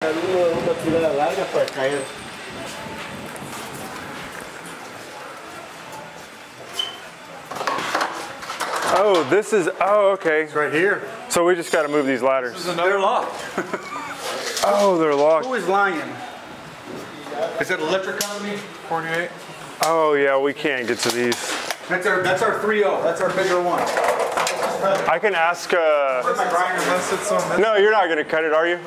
Una tirada larga para caer. Oh, this is, oh, okay. It's right here. So we just got to move these ladders. They're locked. Oh, they're locked. Who is lying? Is that electric company? 48. Oh yeah, we can't get to these. That's our 3.0. That's our bigger one. I can ask. Unless it's on this. No, you're not gonna cut it, are you?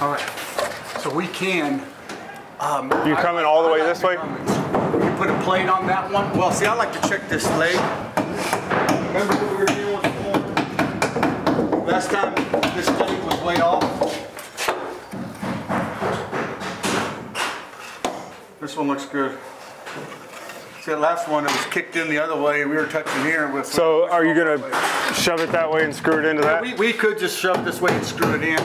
All right. So we can. You coming all the way this way? You put a plate on that one. Well, see, I like to check this leg. Remember what we were dealing with before? Last time this leg was way off. This one looks good. See, that last one, it was kicked in the other way. We were touching here with. So, are you gonna shove it that way and screw it into that? We could just shove this way and screw it in.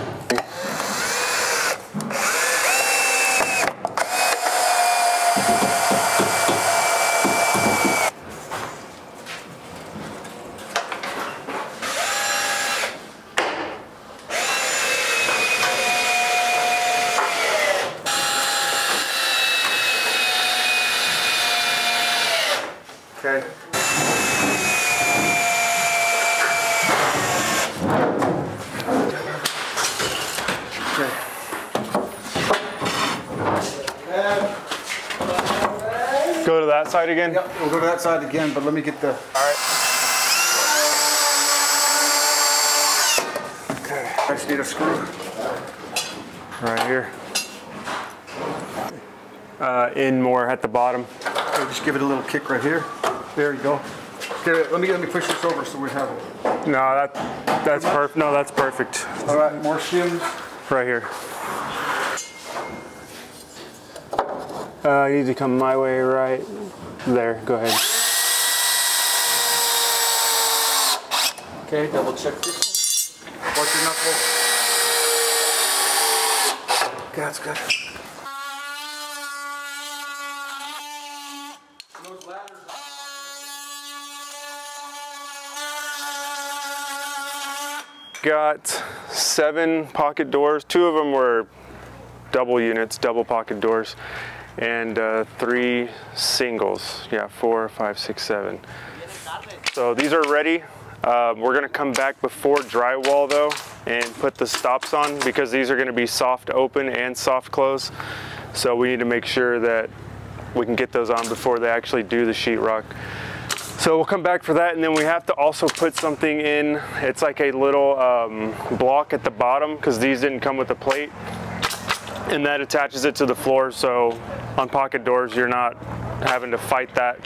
Okay. Okay. Go to that side again? Yep, we'll go to that side again, but let me get the... Alright. Okay, I just need a screw. Right here. In more at the bottom. Okay, just give it a little kick right here. There you go. Okay, let me push this over so we have it. No, that's perfect. No, that's perfect. All right, more shims. Right here. You need to come my way, right there. Go ahead. Okay, double check this one. Watch your knuckle. Okay, that's good. Those ladders. Got 7 pocket doors. 2 of them were double units, double pocket doors, and 3 singles. Yeah, 4, 5, 6, 7. So these are ready. We're gonna come back before drywall though and put the stops on because these are gonna be soft open and soft close. So we need to make sure that we can get those on before they actually do the sheetrock. So we'll come back for that, and then we have to also put something in. It's like a little block at the bottom because these didn't come with a plate, and that attaches it to the floor. So on pocket doors, you're not having to fight that